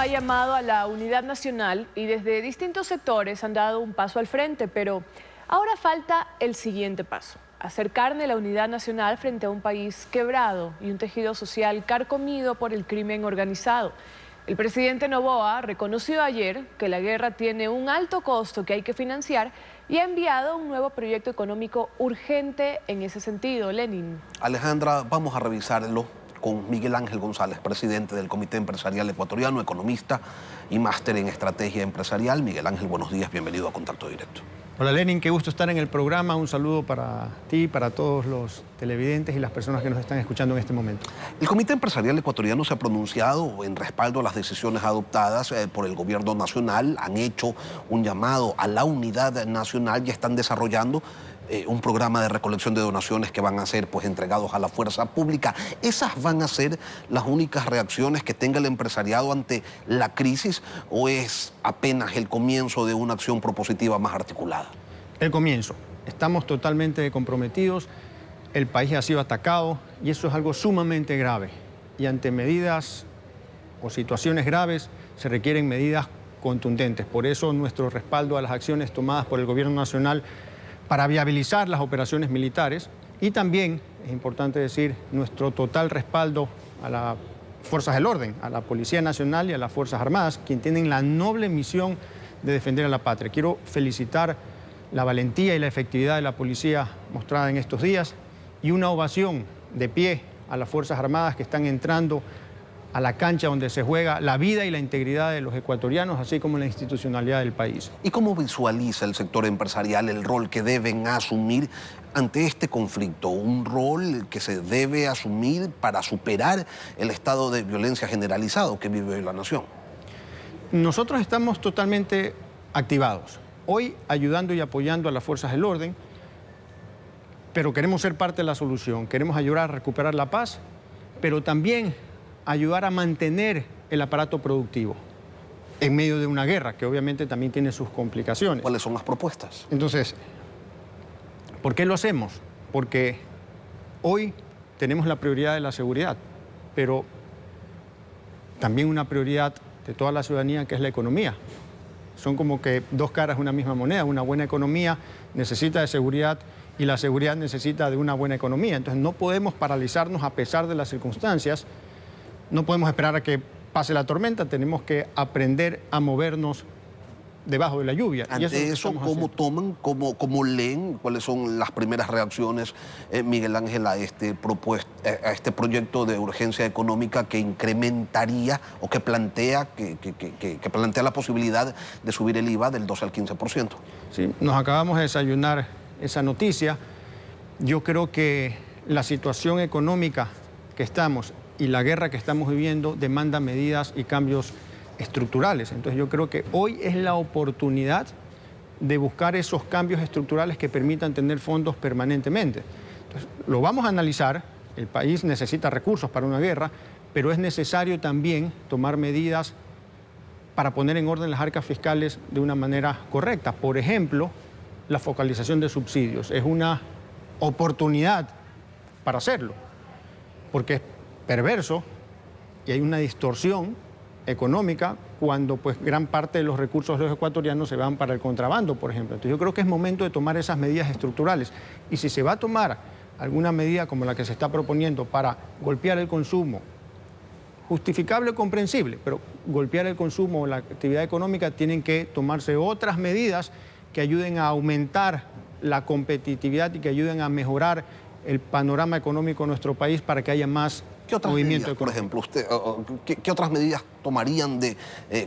ha llamado a la unidad nacional y desde distintos sectores han dado un paso al frente, pero ahora falta el siguiente paso: hacer carne la unidad nacional frente a un país quebrado y un tejido social carcomido por el crimen organizado. El presidente Noboa reconoció ayer que la guerra tiene un alto costo que hay que financiar y ha enviado un nuevo proyecto económico urgente en ese sentido. Lenin. Alejandra, vamos a revisarlo con Miguel Ángel González, presidente del Comité Empresarial Ecuatoriano, economista y máster en estrategia empresarial. Miguel Ángel, buenos días, bienvenido a Contacto Directo. Hola Lenin, qué gusto estar en el programa. Un saludo para ti, para todos los televidentes y las personas que nos están escuchando en este momento. El Comité Empresarial Ecuatoriano se ha pronunciado en respaldo a las decisiones adoptadas por el gobierno nacional. Han hecho un llamado a la unidad nacional y están desarrollando un programa de recolección de donaciones que van a ser entregados a la fuerza pública. ¿Esas van a ser las únicas reacciones que tenga el empresariado ante la crisis o es apenas el comienzo de una acción propositiva más articulada? El comienzo. Estamos totalmente comprometidos. El país ha sido atacado y eso es algo sumamente grave. Y ante medidas o situaciones graves se requieren medidas contundentes. Por eso nuestro respaldo a las acciones tomadas por el gobierno nacional para viabilizar las operaciones militares y también, es importante decir, nuestro total respaldo a las fuerzas del orden, a la Policía Nacional y a las Fuerzas Armadas, quienes tienen la noble misión de defender a la patria. Quiero felicitar la valentía y la efectividad de la policía mostrada en estos días y una ovación de pie a las Fuerzas Armadas que están entrando a la cancha donde se juega la vida y la integridad de los ecuatorianos, así como la institucionalidad del país. ¿Y cómo visualiza el sector empresarial el rol que deben asumir ante este conflicto? Un rol que se debe asumir para superar el estado de violencia generalizado que vive hoy la nación. Nosotros estamos totalmente activados, hoy ayudando y apoyando a las fuerzas del orden, pero queremos ser parte de la solución, queremos ayudar a recuperar la paz, pero también ayudar a mantener el aparato productivo en medio de una guerra, que obviamente también tiene sus complicaciones. ¿Cuáles son las propuestas? Entonces, ¿por qué lo hacemos? Porque hoy tenemos la prioridad de la seguridad, pero también una prioridad de toda la ciudadanía, que es la economía. Son como que dos caras de una misma moneda. Una buena economía necesita de seguridad y la seguridad necesita de una buena economía. Entonces no podemos paralizarnos a pesar de las circunstancias. No podemos esperar a que pase la tormenta, tenemos que aprender a movernos debajo de la lluvia. Ante eso, ¿cómo toman, cómo leen, cuáles son las primeras reacciones, Miguel Ángel, a este proyecto de urgencia económica que incrementaría o que plantea la posibilidad de subir el IVA del 12 al 15%? Sí, nos acabamos de desayunar esa noticia. Yo creo que la situación económica que estamos y la guerra que estamos viviendo demanda medidas y cambios estructurales. Entonces yo creo que hoy es la oportunidad de buscar esos cambios estructurales que permitan tener fondos permanentemente. Entonces, lo vamos a analizar. El país necesita recursos para una guerra, pero es necesario también tomar medidas para poner en orden las arcas fiscales de una manera correcta. Por ejemplo, la focalización de subsidios es una oportunidad para hacerlo, porque es perverso y hay una distorsión económica cuando gran parte de los recursos de los ecuatorianos se van para el contrabando, por ejemplo. Entonces yo creo que es momento de tomar esas medidas estructurales y si se va a tomar alguna medida como la que se está proponiendo para golpear el consumo, justificable o comprensible, pero golpear el consumo o la actividad económica, tienen que tomarse otras medidas que ayuden a aumentar la competitividad y que ayuden a mejorar el panorama económico de nuestro país para que haya más movimiento económico. Por ejemplo, ¿qué otras medidas tomarían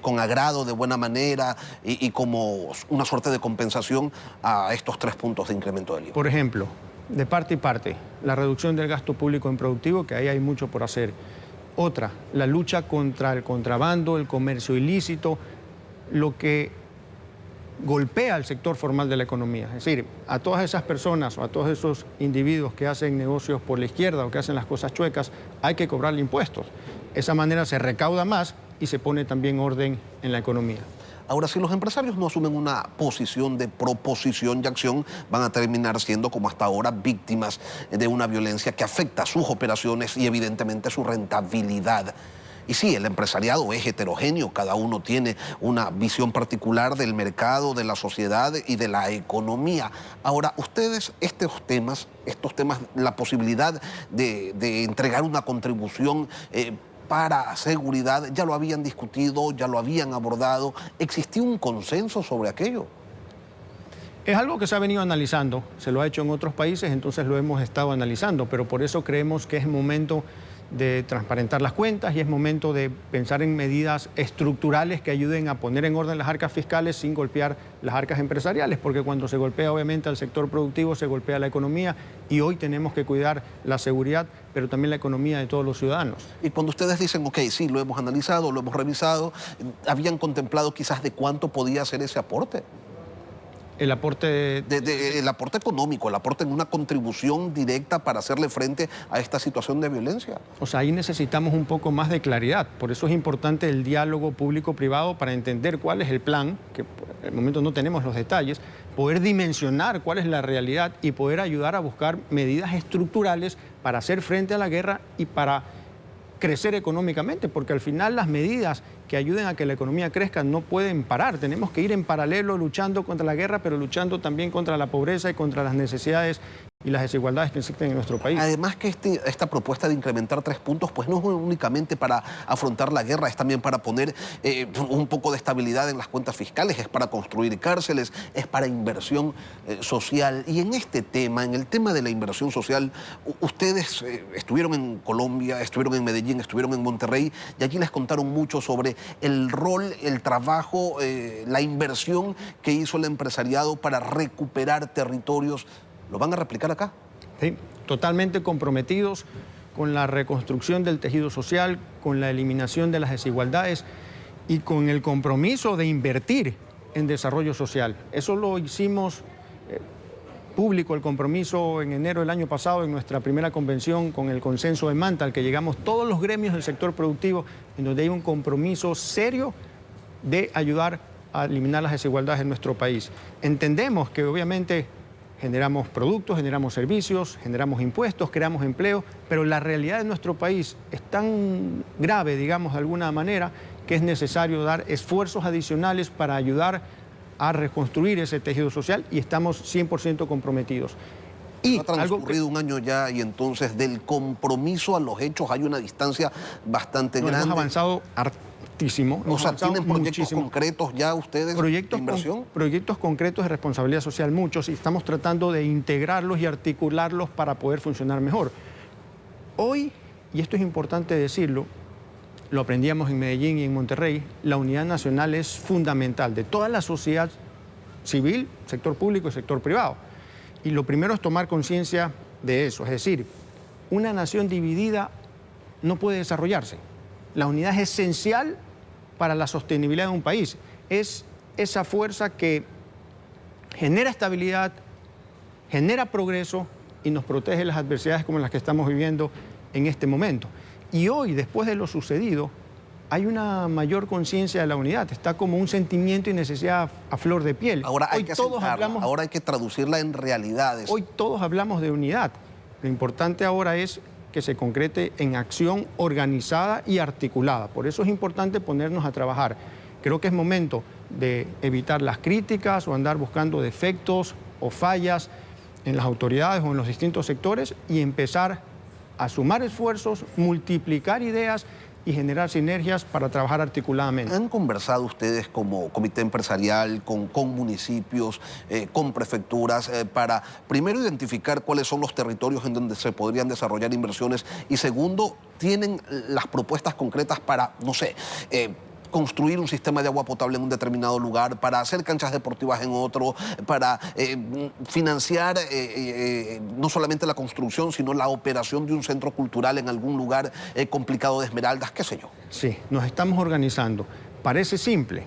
con agrado, de buena manera y como una suerte de compensación a estos 3 puntos de incremento del IVA? Por ejemplo, de parte y parte, la reducción del gasto público improductivo, que ahí hay mucho por hacer. Otra, la lucha contra el contrabando, el comercio ilícito, lo que golpea al sector formal de la economía. Es decir, a todas esas personas o a todos esos individuos que hacen negocios por la izquierda o que hacen las cosas chuecas, hay que cobrarle impuestos. De esa manera se recauda más y se pone también orden en la economía. Ahora, si los empresarios no asumen una posición de proposición y acción, van a terminar siendo, como hasta ahora, víctimas de una violencia que afecta sus operaciones y, evidentemente, su rentabilidad. Y sí, el empresariado es heterogéneo, cada uno tiene una visión particular del mercado, de la sociedad y de la economía. Ahora, ustedes, estos temas, la posibilidad de entregar una contribución para seguridad, ya lo habían discutido, ya lo habían abordado. ¿Existía un consenso sobre aquello? Es algo que se ha venido analizando, se lo ha hecho en otros países, entonces lo hemos estado analizando, pero por eso creemos que es momento de transparentar las cuentas y es momento de pensar en medidas estructurales que ayuden a poner en orden las arcas fiscales sin golpear las arcas empresariales, porque cuando se golpea obviamente al sector productivo, se golpea la economía y hoy tenemos que cuidar la seguridad, pero también la economía de todos los ciudadanos. Y cuando ustedes dicen, ok, sí, lo hemos analizado, lo hemos revisado, ¿habían contemplado quizás de cuánto podía ser ese aporte? El aporte... El aporte económico, el aporte en una contribución directa para hacerle frente a esta situación de violencia. O sea, ahí necesitamos un poco más de claridad. Por eso es importante el diálogo público-privado para entender cuál es el plan, que por el momento no tenemos los detalles, poder dimensionar cuál es la realidad y poder ayudar a buscar medidas estructurales para hacer frente a la guerra y para crecer económicamente, porque al final las medidas que ayuden a que la economía crezca no pueden parar. Tenemos que ir en paralelo luchando contra la guerra, pero luchando también contra la pobreza y contra las necesidades y las desigualdades que existen en nuestro país. Además que esta propuesta de incrementar 3 puntos, pues no es únicamente para afrontar la guerra, es también para poner un poco de estabilidad en las cuentas fiscales, es para construir cárceles, es para inversión social. Y en este tema, en el tema de la inversión social, ustedes estuvieron en Colombia, estuvieron en Medellín, estuvieron en Monterrey, y allí les contaron mucho sobre el rol, el trabajo, la inversión que hizo el empresariado para recuperar territorios. ¿Lo van a replicar acá? Sí, totalmente comprometidos con la reconstrucción del tejido social, con la eliminación de las desigualdades y con el compromiso de invertir en desarrollo social. Eso lo hicimos público, el compromiso en enero del año pasado en nuestra primera convención con el consenso de Manta, al que llegamos todos los gremios del sector productivo, en donde hay un compromiso serio de ayudar a eliminar las desigualdades en nuestro país. Entendemos que obviamente generamos productos, generamos servicios, generamos impuestos, creamos empleo, pero la realidad de nuestro país es tan grave, digamos de alguna manera, que es necesario dar esfuerzos adicionales para ayudar a reconstruir ese tejido social y estamos 100% comprometidos. Y ha transcurrido un año ya y entonces del compromiso a los hechos hay una distancia bastante grande. Hemos avanzado hartísimo. O sea, ¿tienen proyectos concretos ya ustedes de inversión? Proyectos concretos de responsabilidad social, muchos, y estamos tratando de integrarlos y articularlos para poder funcionar mejor. Hoy, y esto es importante decirlo, lo aprendíamos en Medellín y en Monterrey, la unidad nacional es fundamental de toda la sociedad civil, sector público y sector privado. Y lo primero es tomar conciencia de eso, es decir, una nación dividida no puede desarrollarse. La unidad es esencial para la sostenibilidad de un país. Es esa fuerza que genera estabilidad, genera progreso y nos protege de las adversidades como las que estamos viviendo en este momento. Y hoy, después de lo sucedido, hay una mayor conciencia de la unidad. Está como un sentimiento y necesidad a flor de piel. Ahora hay que asentarla, ahora hay que traducirla en realidades. Hoy todos hablamos de unidad. Lo importante ahora es que se concrete en acción organizada y articulada. Por eso es importante ponernos a trabajar. Creo que es momento de evitar las críticas o andar buscando defectos o fallas en las autoridades o en los distintos sectores y empezar a sumar esfuerzos, multiplicar ideas y generar sinergias para trabajar articuladamente. ¿Han conversado ustedes como comité empresarial con municipios, con prefecturas, para primero identificar cuáles son los territorios en donde se podrían desarrollar inversiones y segundo, tienen las propuestas concretas para, no sé, construir un sistema de agua potable en un determinado lugar, para hacer canchas deportivas en otro, para financiar no solamente la construcción, sino la operación de un centro cultural en algún lugar complicado de Esmeraldas, qué sé yo? Sí, nos estamos organizando. Parece simple,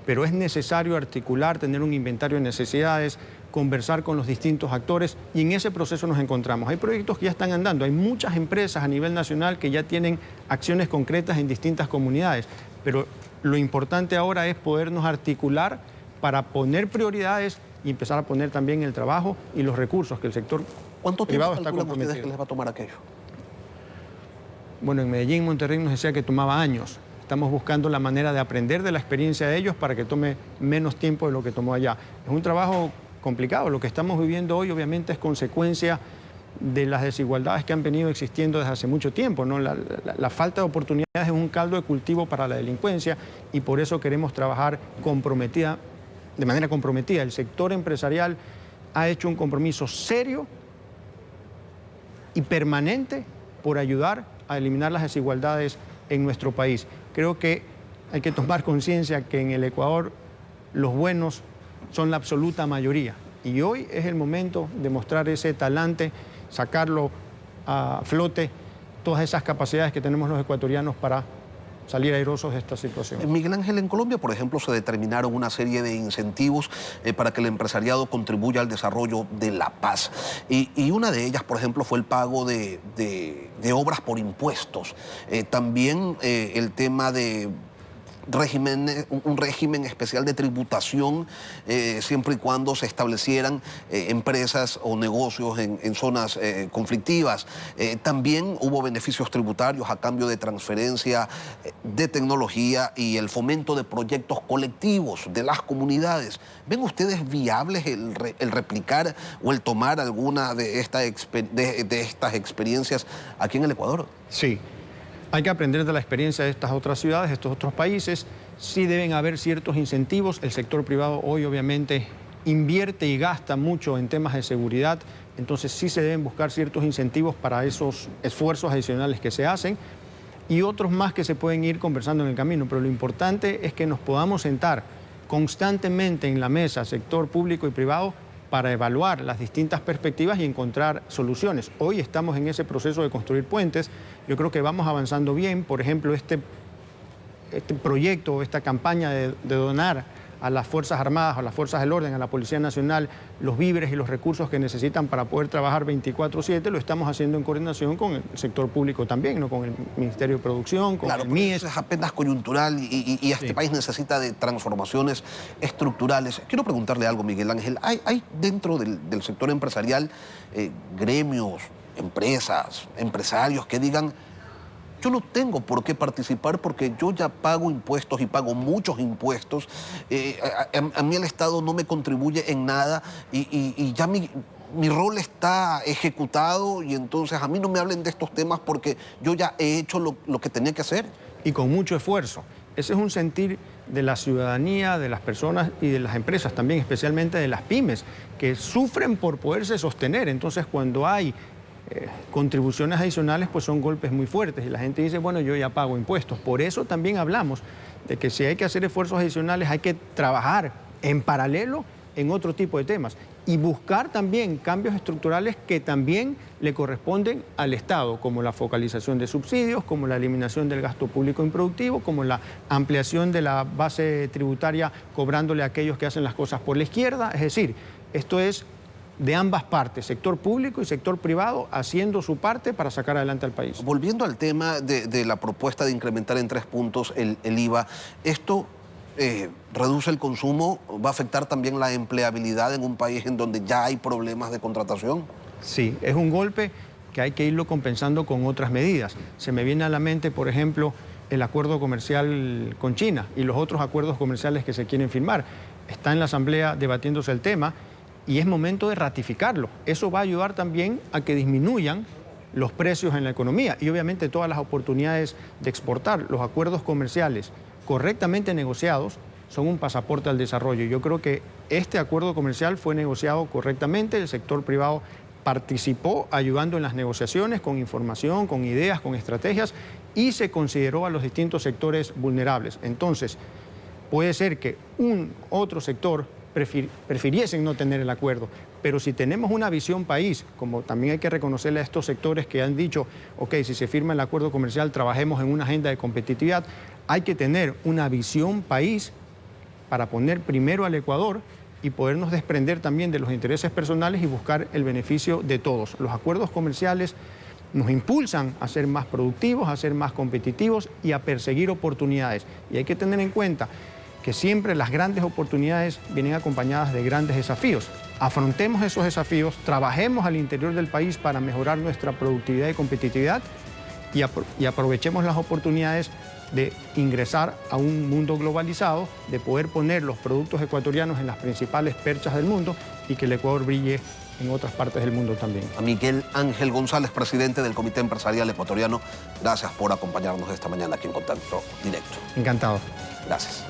pero es necesario articular, tener un inventario de necesidades, conversar con los distintos actores y en ese proceso nos encontramos. Hay proyectos que ya están andando, hay muchas empresas a nivel nacional que ya tienen acciones concretas en distintas comunidades, pero lo importante ahora es podernos articular para poner prioridades y empezar a poner también el trabajo y los recursos que el sector ¿Cuánto privado tiempo está calculan comprometido? ustedes que les va a tomar aquello? Bueno, en Medellín, Monterrey nos decía que tomaba años. Estamos buscando la manera de aprender de la experiencia de ellos para que tome menos tiempo de lo que tomó allá. Es un trabajo complicado. Lo que estamos viviendo hoy obviamente es consecuencia de las desigualdades que han venido existiendo desde hace mucho tiempo, ¿no? La falta de oportunidades es un caldo de cultivo para la delincuencia y por eso queremos trabajar de manera comprometida. El sector empresarial ha hecho un compromiso serio y permanente por ayudar a eliminar las desigualdades en nuestro país. Creo que hay que tomar conciencia que en el Ecuador los buenos son la absoluta mayoría y hoy es el momento de mostrar ese talante, sacarlo a flote, todas esas capacidades que tenemos los ecuatorianos para salir airosos de esta situación. Miguel Ángel, en Colombia, por ejemplo, se determinaron una serie de incentivos para que el empresariado contribuya al desarrollo de la paz. Y una de ellas, por ejemplo, fue el pago de obras por impuestos. También el tema de un régimen especial de tributación siempre y cuando se establecieran empresas o negocios en zonas conflictivas. También hubo beneficios tributarios a cambio de transferencia de tecnología y el fomento de proyectos colectivos de las comunidades. ¿Ven ustedes viables el replicar o el tomar alguna de estas experiencias aquí en el Ecuador? Sí. Hay que aprender de la experiencia de estas otras ciudades, de estos otros países. Sí deben haber ciertos incentivos. El sector privado hoy obviamente invierte y gasta mucho en temas de seguridad. Entonces sí se deben buscar ciertos incentivos para esos esfuerzos adicionales que se hacen y otros más que se pueden ir conversando en el camino. Pero lo importante es que nos podamos sentar constantemente en la mesa, sector público y privado, para evaluar las distintas perspectivas y encontrar soluciones. Hoy estamos en ese proceso de construir puentes. Yo creo que vamos avanzando bien. Por ejemplo, este proyecto, esta campaña de donar a las Fuerzas Armadas, a las Fuerzas del Orden, a la Policía Nacional, los víveres y los recursos que necesitan para poder trabajar 24/7, lo estamos haciendo en coordinación con el sector público también, ¿no? Con el Ministerio de Producción, con el MIES. Es apenas coyuntural y este país necesita de transformaciones estructurales. Quiero preguntarle algo, Miguel Ángel. ¿Hay dentro del sector empresarial gremios, empresas, empresarios que digan: yo no tengo por qué participar porque yo ya pago impuestos y pago muchos impuestos, a mí el Estado no me contribuye en nada y ya mi rol está ejecutado y entonces a mí no me hablen de estos temas porque yo ya he hecho lo que tenía que hacer? Y con mucho esfuerzo. Ese es un sentir de la ciudadanía, de las personas y de las empresas también, especialmente de las pymes, que sufren por poderse sostener. Entonces, cuando hay contribuciones adicionales, pues son golpes muy fuertes y la gente dice: bueno, yo ya pago impuestos. Por eso también hablamos de que si hay que hacer esfuerzos adicionales hay que trabajar en paralelo en otro tipo de temas y buscar también cambios estructurales que también le corresponden al Estado, como la focalización de subsidios, como la eliminación del gasto público improductivo, como la ampliación de la base tributaria cobrándole a aquellos que hacen las cosas por la izquierda. Es decir, esto es de ambas partes, sector público y sector privado, haciendo su parte para sacar adelante al país. Volviendo al tema de la propuesta de incrementar en 3 puntos el IVA, ¿esto reduce el consumo? ¿Va a afectar también la empleabilidad en un país en donde ya hay problemas de contratación? Sí, es un golpe que hay que irlo compensando con otras medidas. Se me viene a la mente, por ejemplo, el acuerdo comercial con China y los otros acuerdos comerciales que se quieren firmar. Está en la Asamblea debatiéndose el tema y es momento de ratificarlo. Eso va a ayudar también a que disminuyan los precios en la economía y obviamente todas las oportunidades de exportar. Los acuerdos comerciales correctamente negociados son un pasaporte al desarrollo. Yo creo que este acuerdo comercial fue negociado correctamente, el sector privado participó ayudando en las negociaciones con información, con ideas, con estrategias y se consideró a los distintos sectores vulnerables. Entonces, puede ser que un otro sector prefiriesen no tener el acuerdo, pero si tenemos una visión país, como también hay que reconocerle a estos sectores que han dicho: ok, si se firma el acuerdo comercial, trabajemos en una agenda de competitividad, hay que tener una visión país para poner primero al Ecuador y podernos desprender también de los intereses personales y buscar el beneficio de todos. Los acuerdos comerciales nos impulsan a ser más productivos, a ser más competitivos y a perseguir oportunidades. Y hay que tener en cuenta que siempre las grandes oportunidades vienen acompañadas de grandes desafíos. Afrontemos esos desafíos, trabajemos al interior del país para mejorar nuestra productividad y competitividad y aprovechemos las oportunidades de ingresar a un mundo globalizado, de poder poner los productos ecuatorianos en las principales perchas del mundo y que el Ecuador brille en otras partes del mundo también. A Miguel Ángel González, presidente del Comité Empresarial Ecuatoriano, gracias por acompañarnos esta mañana aquí en Contacto Directo. Encantado. Gracias.